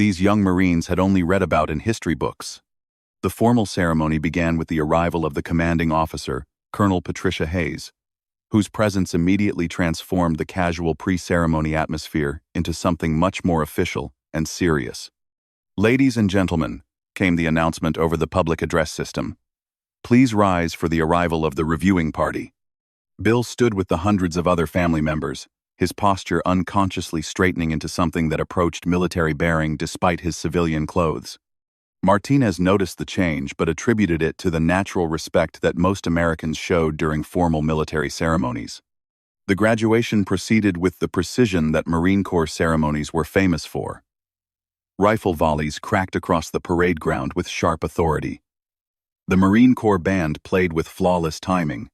these young Marines had only read about in history books. The formal ceremony began with the arrival of the commanding officer, Colonel Patricia Hayes, whose presence immediately transformed the casual pre-ceremony atmosphere into something much more official and serious. "Ladies and gentlemen," came the announcement over the public address system. "Please rise for the arrival of the reviewing party." Bill stood with the hundreds of other family members, his posture unconsciously straightening into something that approached military bearing despite his civilian clothes. Martinez noticed the change but attributed it to the natural respect that most Americans showed during formal military ceremonies. The graduation proceeded with the precision that Marine Corps ceremonies were famous for. Rifle volleys cracked across the parade ground with sharp authority. The Marine Corps band played with flawless timing.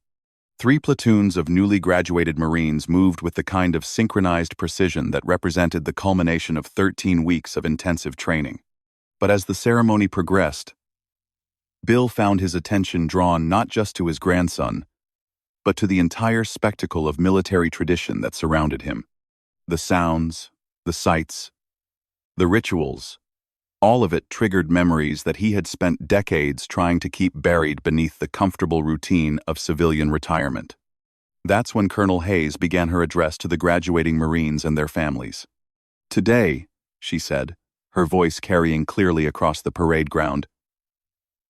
3 platoons of newly graduated Marines moved with the kind of synchronized precision that represented the culmination of 13 weeks of intensive training. But as the ceremony progressed, Bill found his attention drawn not just to his grandson, but to the entire spectacle of military tradition that surrounded him. The sounds, the sights, the rituals, all of it triggered memories that he had spent decades trying to keep buried beneath the comfortable routine of civilian retirement. That's when Colonel Hayes began her address to the graduating Marines and their families. "Today," she said, her voice carrying clearly across the parade ground,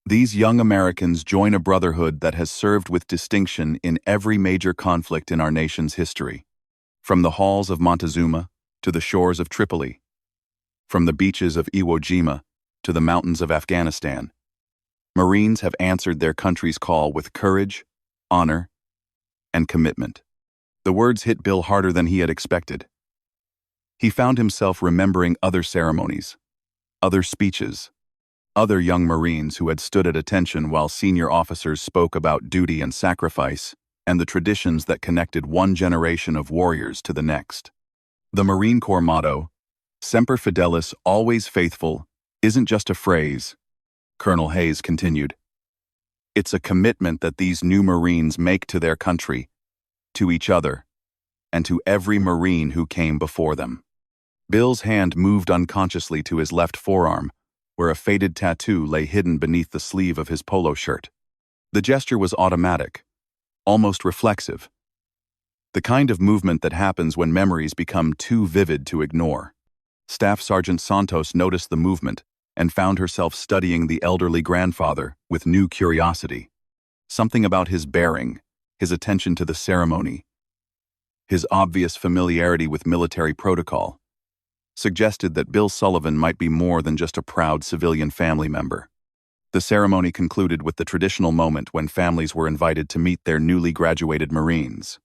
"these young Americans join a brotherhood that has served with distinction in every major conflict in our nation's history. From the halls of Montezuma to the shores of Tripoli, from the beaches of Iwo Jima to the mountains of Afghanistan, Marines have answered their country's call with courage, honor, and commitment." The words hit Bill harder than he had expected. He found himself remembering other ceremonies, other speeches, other young Marines who had stood at attention while senior officers spoke about duty and sacrifice and the traditions that connected one generation of warriors to the next. The Marine Corps motto, "Semper Fidelis, always faithful," isn't just a phrase, Colonel Hayes continued. It's a commitment that these new Marines make to their country, to each other, and to every Marine who came before them. Bill's hand moved unconsciously to his left forearm, where a faded tattoo lay hidden beneath the sleeve of his polo shirt. The gesture was automatic, almost reflexive, the kind of movement that happens when memories become too vivid to ignore. Staff Sergeant Santos noticed the movement and found herself studying the elderly grandfather with new curiosity. Something about his bearing, his attention to the ceremony, his obvious familiarity with military protocol, suggested that Bill Sullivan might be more than just a proud civilian family member. The ceremony concluded with the traditional moment when families were invited to meet their newly graduated Marines.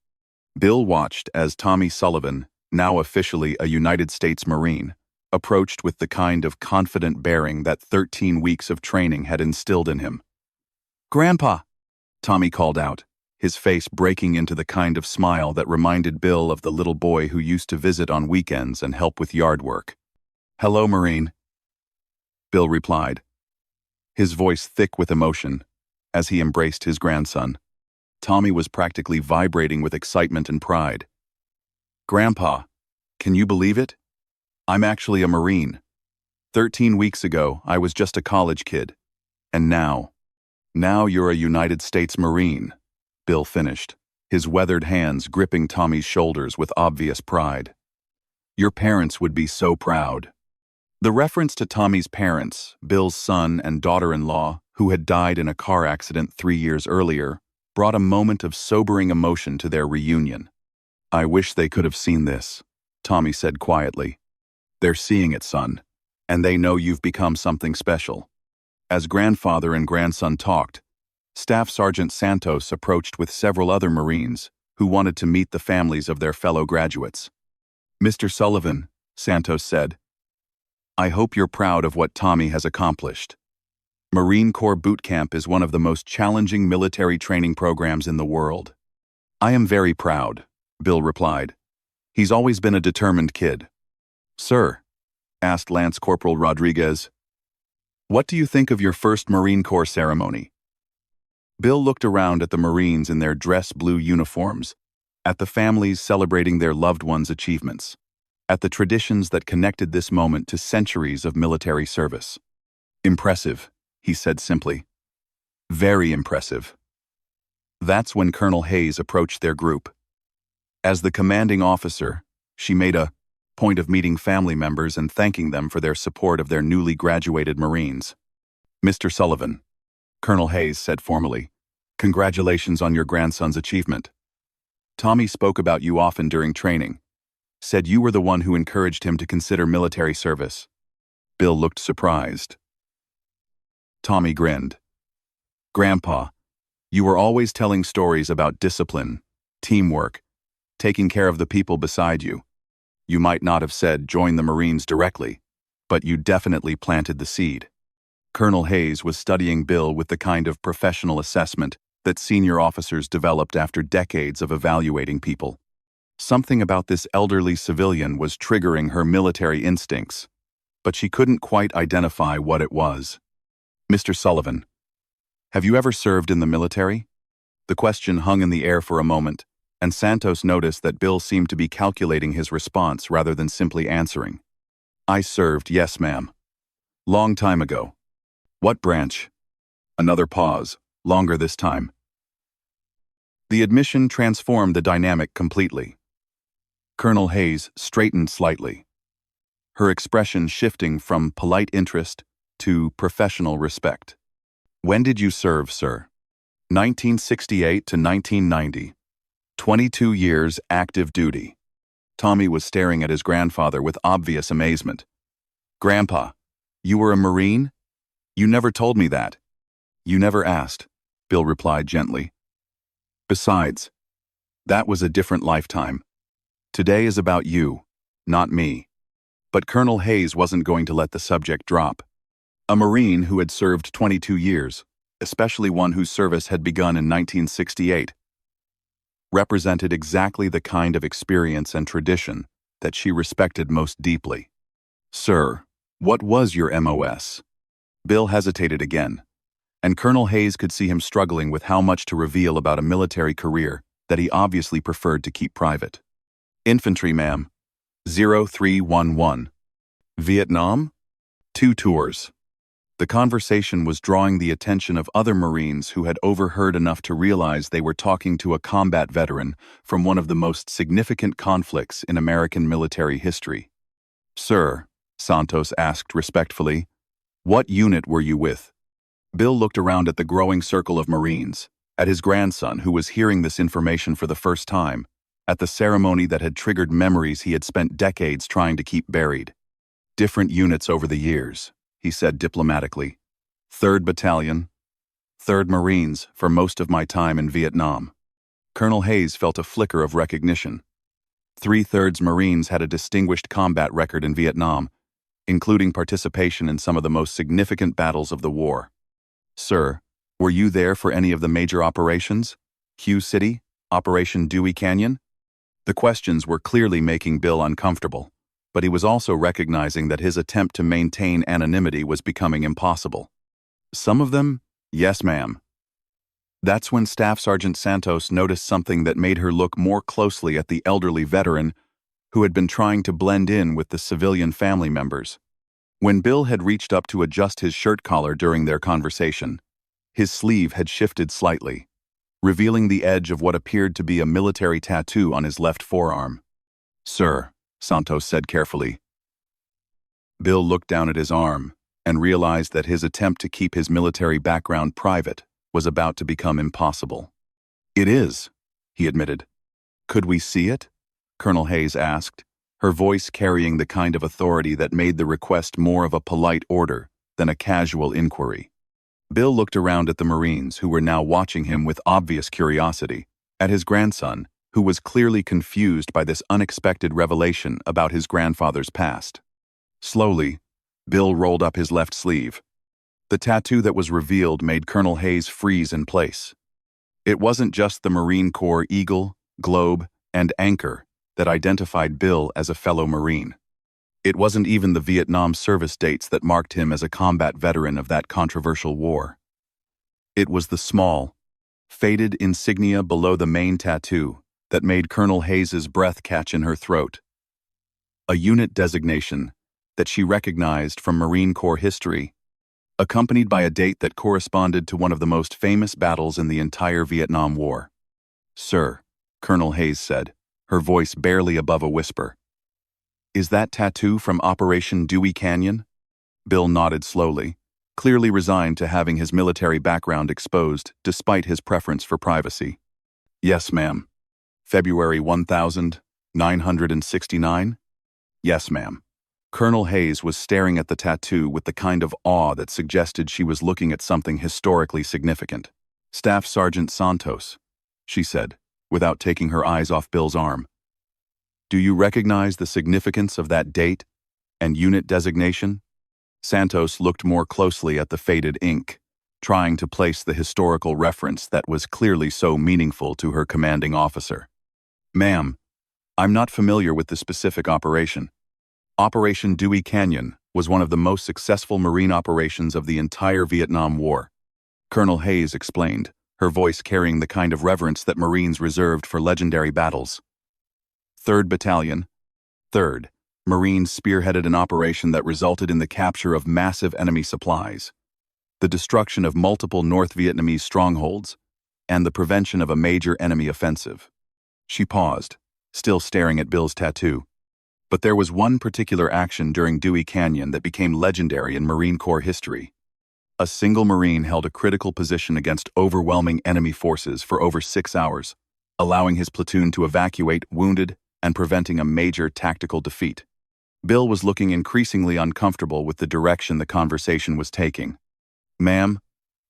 Bill watched as Tommy Sullivan, now officially a United States Marine, approached with the kind of confident bearing that 13 weeks of training had instilled in him. "Grandpa," Tommy called out, his face breaking into the kind of smile that reminded Bill of the little boy who used to visit on weekends and help with yard work. "Hello, Marine," Bill replied, his voice thick with emotion, as he embraced his grandson. Tommy was practically vibrating with excitement and pride. "Grandpa, can you believe it? I'm actually a Marine. 13 weeks ago, I was just a college kid. And now you're a United States Marine," Bill finished, his weathered hands gripping Tommy's shoulders with obvious pride. "Your parents would be so proud." The reference to Tommy's parents, Bill's son and daughter-in-law, who had died in a car accident 3 years earlier, brought a moment of sobering emotion to their reunion. "I wish they could have seen this," Tommy said quietly. "They're seeing it, son, and they know you've become something special." As grandfather and grandson talked, Staff Sergeant Santos approached with several other Marines who wanted to meet the families of their fellow graduates. "Mr. Sullivan," Santos said, "I hope you're proud of what Tommy has accomplished. Marine Corps Boot Camp is one of the most challenging military training programs in the world." "I am very proud," Bill replied. "He's always been a determined kid." "Sir," asked Lance Corporal Rodriguez, "what do you think of your first Marine Corps ceremony?" Bill looked around at the Marines in their dress blue uniforms, at the families celebrating their loved ones' achievements, at the traditions that connected this moment to centuries of military service. "Impressive," he said simply. "Very impressive." That's when Colonel Hayes approached their group. As the commanding officer, she made a point of meeting family members and thanking them for their support of their newly graduated Marines. "Mr. Sullivan," Colonel Hayes said formally, "congratulations on your grandson's achievement. Tommy spoke about you often during training, said you were the one who encouraged him to consider military service." Bill looked surprised. Tommy grinned. "Grandpa, you were always telling stories about discipline, teamwork, taking care of the people beside you. You might not have said join the Marines directly, but you definitely planted the seed." Colonel Hayes was studying Bill with the kind of professional assessment that senior officers developed after decades of evaluating people. Something about this elderly civilian was triggering her military instincts, but she couldn't quite identify what it was. "Mr. Sullivan, have you ever served in the military?" The question hung in the air for a moment, and Santos noticed that Bill seemed to be calculating his response rather than simply answering. "I served, yes, ma'am. Long time ago." "What branch?" Another pause, longer this time. The admission transformed the dynamic completely. Colonel Hayes straightened slightly, her expression shifting from polite interest to professional respect. "When did you serve, sir?" 1968 to 1990. 22 years active duty." Tommy was staring at his grandfather with obvious amazement. "Grandpa, you were a Marine? You never told me that." "You never asked," Bill replied gently. "Besides, that was a different lifetime. Today is about you, not me." But Colonel Hayes wasn't going to let the subject drop. A Marine who had served 22 years, especially one whose service had begun in 1968, represented exactly the kind of experience and tradition that she respected most deeply. "Sir, what was your MOS?" Bill hesitated again, and Colonel Hayes could see him struggling with how much to reveal about a military career that he obviously preferred to keep private. "Infantry, ma'am. 0311. "Vietnam?" "2 tours." The conversation was drawing the attention of other Marines who had overheard enough to realize they were talking to a combat veteran from one of the most significant conflicts in American military history. "Sir," Santos asked respectfully, "what unit were you with?" Bill looked around at the growing circle of Marines, at his grandson who was hearing this information for the first time, at the ceremony that had triggered memories he had spent decades trying to keep buried. "Different units over the years," he said diplomatically. 3rd Battalion, 3rd Marines for most of my time in Vietnam." Colonel Hayes felt a flicker of recognition. 3/3 Marines had a distinguished combat record in Vietnam, including participation in some of the most significant battles of the war. "Sir, were you there for any of the major operations? Hugh City? Operation Dewey Canyon?" The questions were clearly making Bill uncomfortable, but he was also recognizing that his attempt to maintain anonymity was becoming impossible. "Some of them? Yes, ma'am." That's when Staff Sergeant Santos noticed something that made her look more closely at the elderly veteran who had been trying to blend in with the civilian family members. When Bill had reached up to adjust his shirt collar during their conversation, his sleeve had shifted slightly, revealing the edge of what appeared to be a military tattoo on his left forearm. "Sir," Santos said carefully. Bill looked down at his arm and realized that his attempt to keep his military background private was about to become impossible. "It is," he admitted. "Could we see it?" Colonel Hayes asked, her voice carrying the kind of authority that made the request more of a polite order than a casual inquiry. Bill looked around at the Marines who were now watching him with obvious curiosity, at his grandson, who was clearly confused by this unexpected revelation about his grandfather's past. Slowly, Bill rolled up his left sleeve. The tattoo that was revealed made Colonel Hayes freeze in place. It wasn't just the Marine Corps eagle, globe, and anchor that identified Bill as a fellow Marine. It wasn't even the Vietnam service dates that marked him as a combat veteran of that controversial war. It was the small, faded insignia below the main tattoo that made Colonel Hayes's breath catch in her throat. a unit designation that she recognized from Marine Corps history, accompanied by a date that corresponded to one of the most famous battles in the entire Vietnam War. "Sir," Colonel Hayes said, her voice barely above a whisper. "Is that tattoo from Operation Dewey Canyon?" Bill nodded slowly, clearly resigned to having his military background exposed despite his preference for privacy. "Yes, ma'am." "February 1969? "Yes, ma'am." Colonel Hayes was staring at the tattoo with the kind of awe that suggested she was looking at something historically significant. "Staff Sergeant Santos," she said, without taking her eyes off Bill's arm. "Do you recognize the significance of that date and unit designation?" Santos looked more closely at the faded ink, trying to place the historical reference that was clearly so meaningful to her commanding officer. "Ma'am, I'm not familiar with the specific operation. Operation Dewey Canyon was one of the most successful Marine operations of the entire Vietnam War," Colonel Hayes explained, her voice carrying the kind of reverence that Marines reserved for legendary battles. 3rd Battalion, 3rd, Marines spearheaded an operation that resulted in the capture of massive enemy supplies, the destruction of multiple North Vietnamese strongholds, and the prevention of a major enemy offensive. She paused, still staring at Bill's tattoo. But there was one particular action during Dewey Canyon that became legendary in Marine Corps history. A single Marine held a critical position against overwhelming enemy forces for over 6 hours, allowing his platoon to evacuate wounded and preventing a major tactical defeat. Bill was looking increasingly uncomfortable with the direction the conversation was taking. "Ma'am,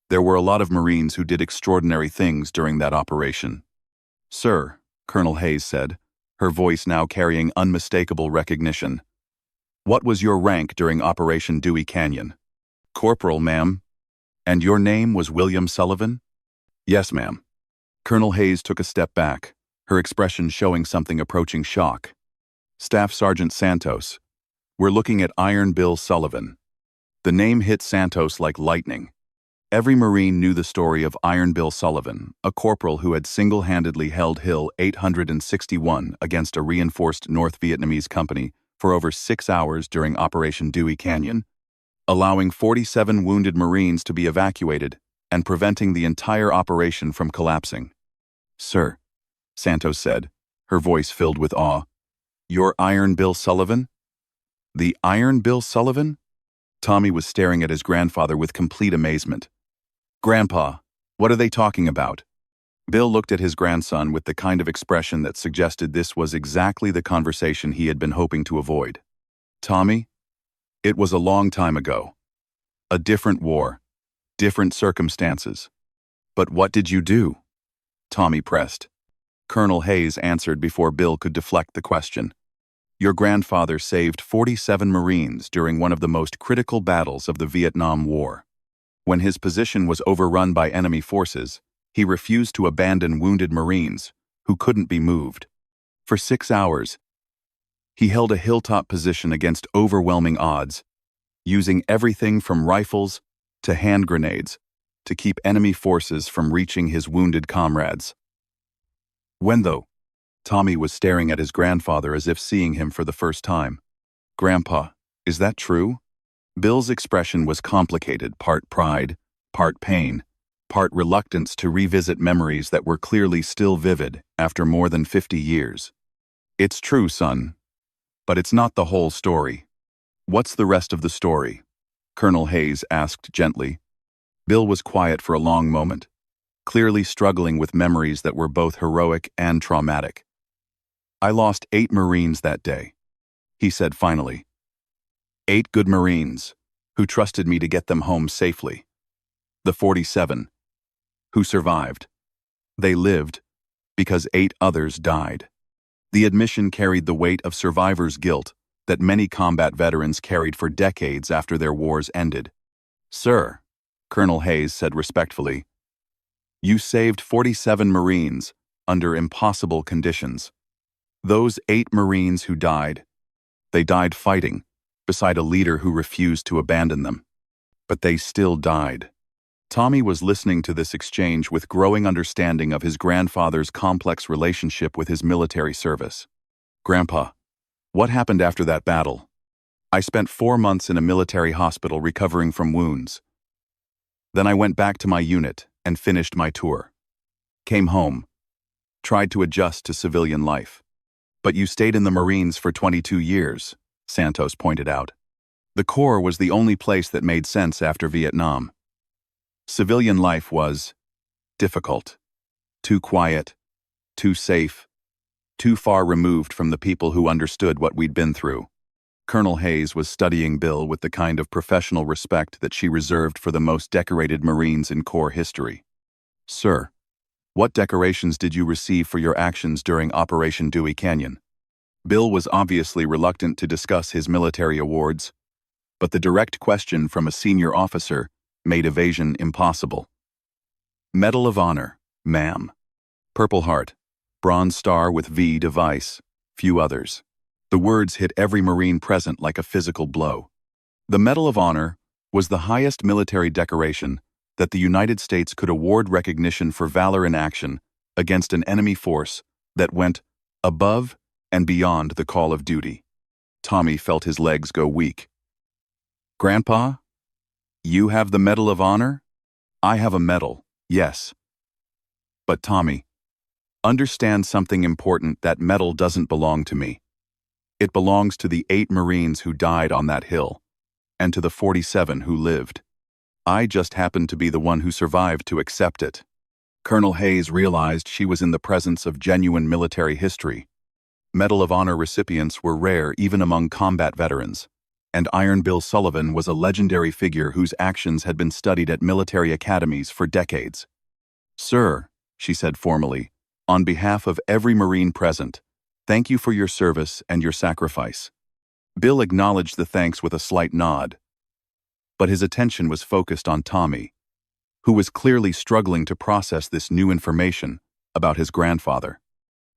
there were a lot of Marines who did extraordinary things during that operation." "Sir," Colonel Hayes said, her voice now carrying unmistakable recognition. "What was your rank during Operation Dewey Canyon?" "Corporal, ma'am." "And your name was William Sullivan?" "Yes, ma'am." Colonel Hayes took a step back, her expression showing something approaching shock. "Staff Sergeant Santos. We're looking at Iron Bill Sullivan." The name hit Santos like lightning. Every Marine knew the story of Iron Bill Sullivan, a corporal who had single-handedly held Hill 861 against a reinforced North Vietnamese company for over 6 hours during Operation Dewey Canyon, allowing 47 wounded Marines to be evacuated and preventing the entire operation from collapsing. "Sir," Santos said, her voice filled with awe, "you're Iron Bill Sullivan?" "The Iron Bill Sullivan?" Tommy was staring at his grandfather with complete amazement. "Grandpa, what are they talking about?" Bill looked at his grandson with the kind of expression that suggested this was exactly the conversation he had been hoping to avoid. "Tommy, it was a long time ago. A different war, different circumstances. But what did you do?" Tommy pressed. Colonel Hayes answered before Bill could deflect the question. "Your grandfather saved 47 Marines during one of the most critical battles of the Vietnam War. When his position was overrun by enemy forces, he refused to abandon wounded Marines who couldn't be moved. For 6 hours, he held a hilltop position against overwhelming odds, using everything from rifles to hand grenades to keep enemy forces from reaching his wounded comrades." "When though?" Tommy was staring at his grandfather as if seeing him for the first time. "Grandpa, is that true?" Bill's expression was complicated, part pride, part pain, part reluctance to revisit memories that were clearly still vivid after more than 50 years. "It's true, son. But it's not the whole story." "What's the rest of the story?" Colonel Hayes asked gently. Bill was quiet for a long moment, clearly struggling with memories that were both heroic and traumatic. "I lost 8 Marines that day," he said finally. 8 good Marines, who trusted me to get them home safely. The 47, who survived. They lived because 8 others died. The admission carried the weight of survivors' guilt that many combat veterans carried for decades after their wars ended. "Sir," Colonel Hayes said respectfully, "you saved 47 Marines under impossible conditions. Those 8 Marines who died, they died fighting beside a leader who refused to abandon them. But they still died." Tommy was listening to this exchange with growing understanding of his grandfather's complex relationship with his military service. "Grandpa, What happened after that battle? I spent 4 months in a military hospital recovering from wounds. Then I went back to my unit and finished my tour. Came home. Tried to adjust to civilian life. But you stayed in the Marines for 22 years, Santos pointed out. The Corps was the only place that made sense after Vietnam. Civilian life was difficult, too quiet, too safe, too far removed from the people who understood what we'd been through. Colonel Hayes was studying Bill with the kind of professional respect that she reserved for the most decorated Marines in Corps history. Sir, what decorations did you receive for your actions during Operation Dewey Canyon? Bill was obviously reluctant to discuss his military awards, but the direct question from a senior officer made evasion impossible. Medal of Honor, ma'am. Purple Heart, Bronze Star with V device, few others. The words hit every Marine present like a physical blow. The Medal of Honor was the highest military decoration that the United States could award recognition for valor in action against an enemy force that went above and beyond the call of duty. Tommy felt his legs go weak. Grandpa, you have the Medal of Honor? I have a medal, yes. But Tommy, understand something important. That medal doesn't belong to me. It belongs to the 8 Marines who died on that hill, and to the 47 who lived. I just happened to be the one who survived to accept it. Colonel Hayes realized she was in the presence of genuine military history. Medal of Honor recipients were rare even among combat veterans, and Iron Bill Sullivan was a legendary figure whose actions had been studied at military academies for decades. Sir, she said formally, on behalf of every Marine present, thank you for your service and your sacrifice. Bill acknowledged the thanks with a slight nod, but his attention was focused on Tommy, who was clearly struggling to process this new information about his grandfather.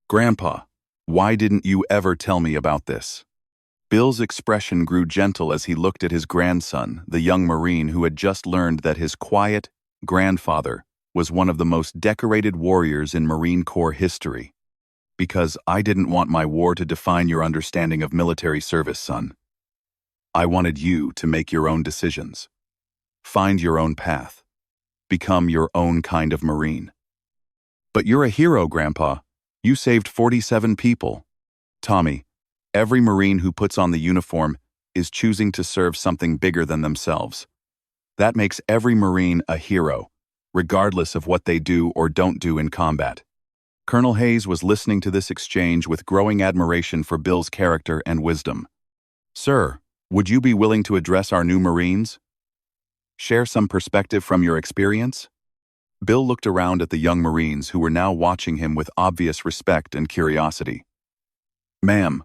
Grandpa, why didn't you ever tell me about this? Bill's expression grew gentle as he looked at his grandson, the young Marine who had just learned that his quiet grandfather was one of the most decorated warriors in Marine Corps history. Because I didn't want my war to define your understanding of military service, son. I wanted you to make your own decisions. Find your own path. Become your own kind of Marine. But you're a hero, Grandpa. You saved 47 people. Tommy, every Marine who puts on the uniform is choosing to serve something bigger than themselves. That makes every Marine a hero, regardless of what they do or don't do in combat. Colonel Hayes was listening to this exchange with growing admiration for Bill's character and wisdom. Sir, would you be willing to address our new Marines? Share some perspective from your experience? Bill looked around at the young Marines who were now watching him with obvious respect and curiosity. Ma'am,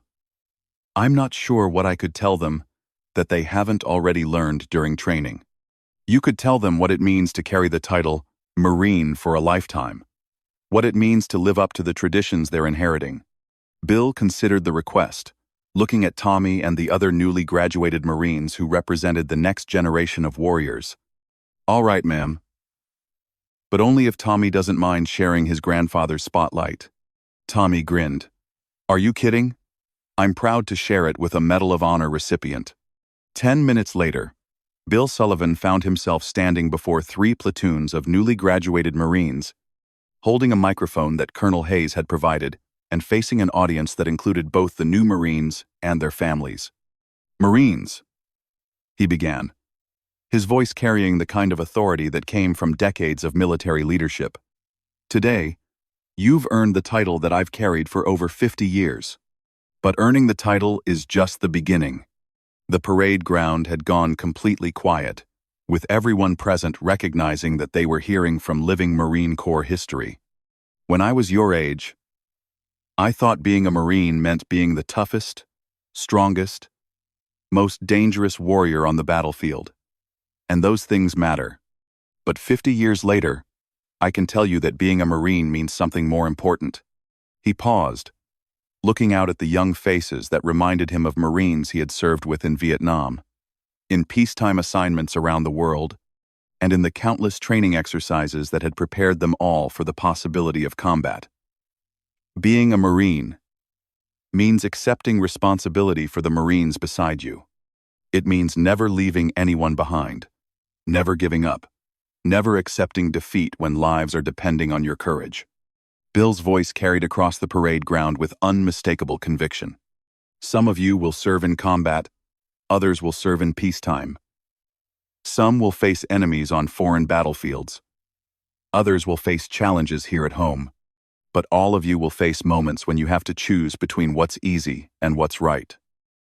I'm not sure what I could tell them that they haven't already learned during training. You could tell them what it means to carry the title Marine for a lifetime. What it means to live up to the traditions they're inheriting. Bill considered the request, looking at Tommy and the other newly graduated Marines who represented the next generation of warriors. All right, ma'am. But only if Tommy doesn't mind sharing his grandfather's spotlight. Tommy grinned. Are you kidding? I'm proud to share it with a Medal of Honor recipient. 10 minutes later, Bill Sullivan found himself standing before 3 platoons of newly graduated Marines, holding a microphone that Colonel Hayes had provided and facing an audience that included both the new Marines and their families. Marines, he began, his voice carrying the kind of authority that came from decades of military leadership. Today, you've earned the title that I've carried for over 50 years. But earning the title is just the beginning. The parade ground had gone completely quiet, with everyone present recognizing that they were hearing from living Marine Corps history. When I was your age, I thought being a Marine meant being the toughest, strongest, most dangerous warrior on the battlefield. And those things matter. But 50 years later, I can tell you that being a Marine means something more important. He paused, looking out at the young faces that reminded him of Marines he had served with in Vietnam, in peacetime assignments around the world, and in the countless training exercises that had prepared them all for the possibility of combat. Being a Marine, means accepting responsibility for the Marines beside you. It means never leaving anyone behind, never giving up, never accepting defeat when lives are depending on your courage. Bill's voice carried across the parade ground with unmistakable conviction. Some of you will serve in combat, others will serve in peacetime. Some will face enemies on foreign battlefields. Others will face challenges here at home. But all of you will face moments when you have to choose between what's easy and what's right.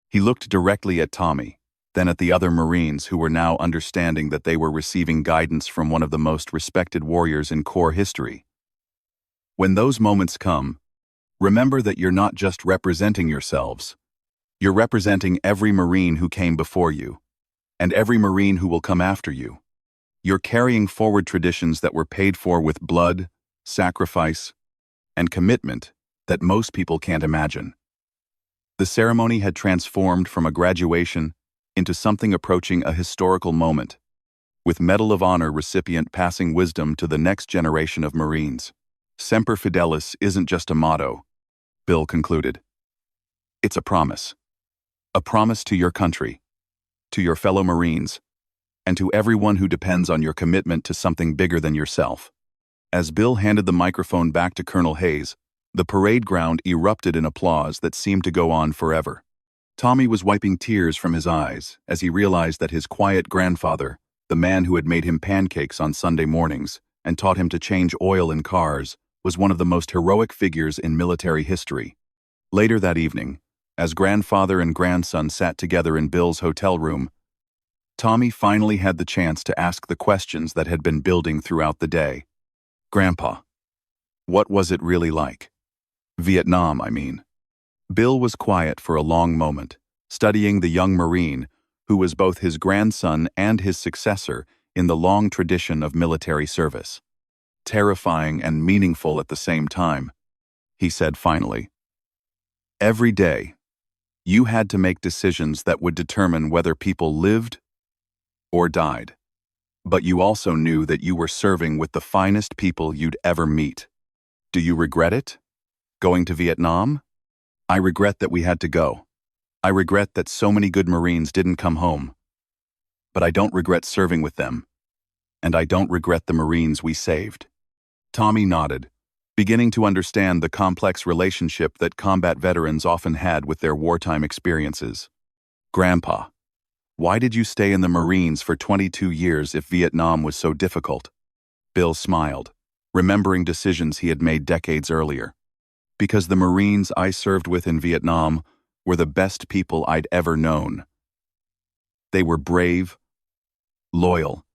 He looked directly at Tommy, then at the other Marines who were now understanding that they were receiving guidance from one of the most respected warriors in Corps history. When those moments come, remember that you're not just representing yourselves. You're representing every Marine who came before you, and every Marine who will come after you. You're carrying forward traditions that were paid for with blood, sacrifice, and commitment that most people can't imagine. The ceremony had transformed from a graduation into something approaching a historical moment, with Medal of Honor recipient passing wisdom to the next generation of Marines. Semper Fidelis isn't just a motto, Bill concluded. It's a promise to your country, to your fellow Marines, and to everyone who depends on your commitment to something bigger than yourself. As Bill handed the microphone back to Colonel Hayes, the parade ground erupted in applause that seemed to go on forever. Tommy was wiping tears from his eyes as he realized that his quiet grandfather, the man who had made him pancakes on Sunday mornings and taught him to change oil in cars, was one of the most heroic figures in military history. Later that evening, as grandfather and grandson sat together in Bill's hotel room, Tommy finally had the chance to ask the questions that had been building throughout the day. Grandpa, what was it really like? Vietnam, I mean. Bill was quiet for a long moment, studying the young Marine, who was both his grandson and his successor in the long tradition of military service. Terrifying and meaningful at the same time, he said finally. Every day, you had to make decisions that would determine whether people lived or died. But you also knew that you were serving with the finest people you'd ever meet. Do you regret it? Going to Vietnam? I regret that we had to go. I regret that so many good Marines didn't come home. But I don't regret serving with them. And I don't regret the Marines we saved. Tommy nodded, beginning to understand the complex relationship that combat veterans often had with their wartime experiences. Grandpa, why did you stay in the Marines for 22 years if Vietnam was so difficult? Bill smiled, remembering decisions he had made decades earlier. Because the Marines I served with in Vietnam were the best people I'd ever known. They were brave, loyal,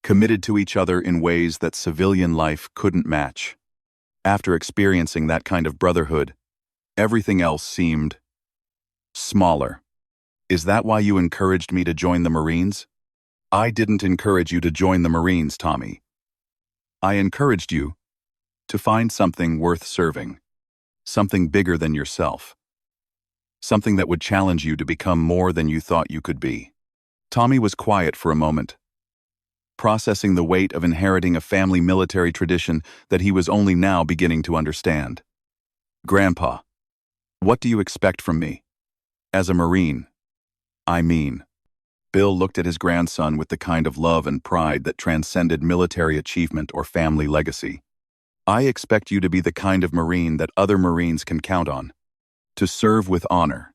committed to each other in ways that civilian life couldn't match. After experiencing that kind of brotherhood, everything else seemed smaller. Is that why you encouraged me to join the Marines? I didn't encourage you to join the Marines, Tommy. I encouraged you to find something worth serving, something bigger than yourself, something that would challenge you to become more than you thought you could be. Tommy was quiet for a moment, processing the weight of inheriting a family military tradition that he was only now beginning to understand. Grandpa, what do you expect from me? As a Marine, I mean. Bill looked at his grandson with the kind of love and pride that transcended military achievement or family legacy. I expect you to be the kind of Marine that other Marines can count on, to serve with honor,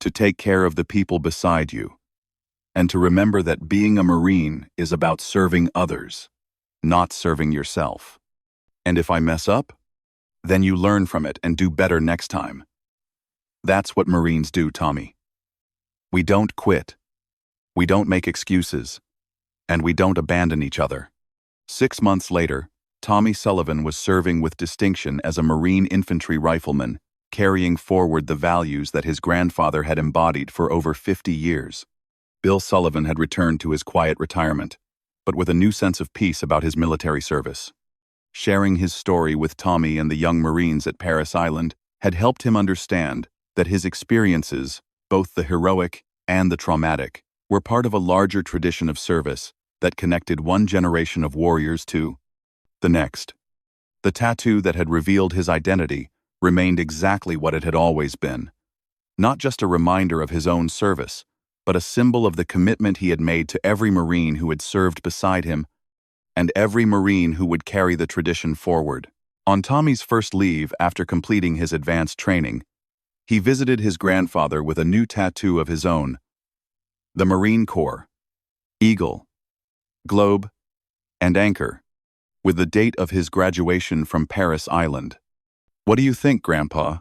to take care of the people beside you, and to remember that being a Marine is about serving others, not serving yourself. And if I mess up, then you learn from it and do better next time. That's what Marines do, Tommy. We don't quit. We don't make excuses. And we don't abandon each other. 6 months later, Tommy Sullivan was serving with distinction as a Marine infantry rifleman, carrying forward the values that his grandfather had embodied for over 50 years. Bill Sullivan had returned to his quiet retirement, but with a new sense of peace about his military service. Sharing his story with Tommy and the young Marines at Parris Island had helped him understand that his experiences, both the heroic and the traumatic, were part of a larger tradition of service that connected one generation of warriors to the next. The tattoo that had revealed his identity remained exactly what it had always been. Not just a reminder of his own service, but a symbol of the commitment he had made to every Marine who had served beside him and every Marine who would carry the tradition forward. On Tommy's first leave after completing his advanced training, he visited his grandfather with a new tattoo of his own: the Marine Corps, eagle, globe, and anchor, with the date of his graduation from Parris Island. "What do you think, Grandpa?"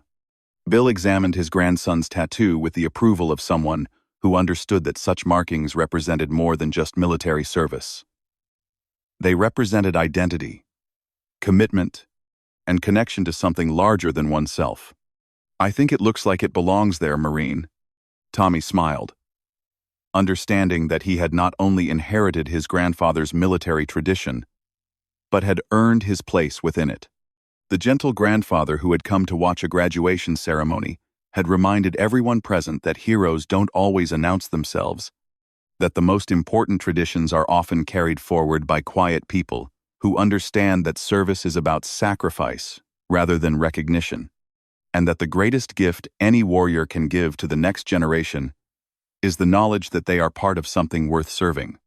Bill examined his grandson's tattoo with the approval of someone who understood that such markings represented more than just military service. They represented identity, commitment, and connection to something larger than oneself. "I think it looks like it belongs there, Marine." Tommy smiled, understanding that he had not only inherited his grandfather's military tradition, but had earned his place within it. The gentle grandfather who had come to watch a graduation ceremony had reminded everyone present that heroes don't always announce themselves, that the most important traditions are often carried forward by quiet people who understand that service is about sacrifice rather than recognition, and that the greatest gift any warrior can give to the next generation is the knowledge that they are part of something worth serving.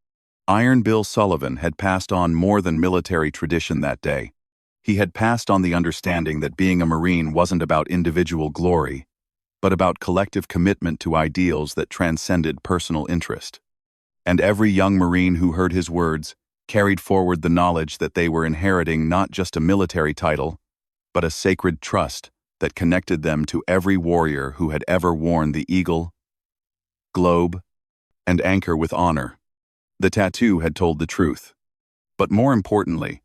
Iron Bill Sullivan had passed on more than military tradition that day. He had passed on the understanding that being a Marine wasn't about individual glory, but about collective commitment to ideals that transcended personal interest. And every young Marine who heard his words carried forward the knowledge that they were inheriting not just a military title, but a sacred trust that connected them to every warrior who had ever worn the eagle, globe, and anchor with honor. The tattoo had told the truth, but more importantly,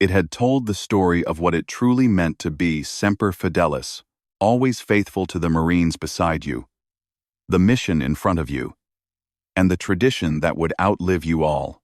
it had told the story of what it truly meant to be semper fidelis, always faithful to the Marines beside you, the mission in front of you, and the tradition that would outlive you all.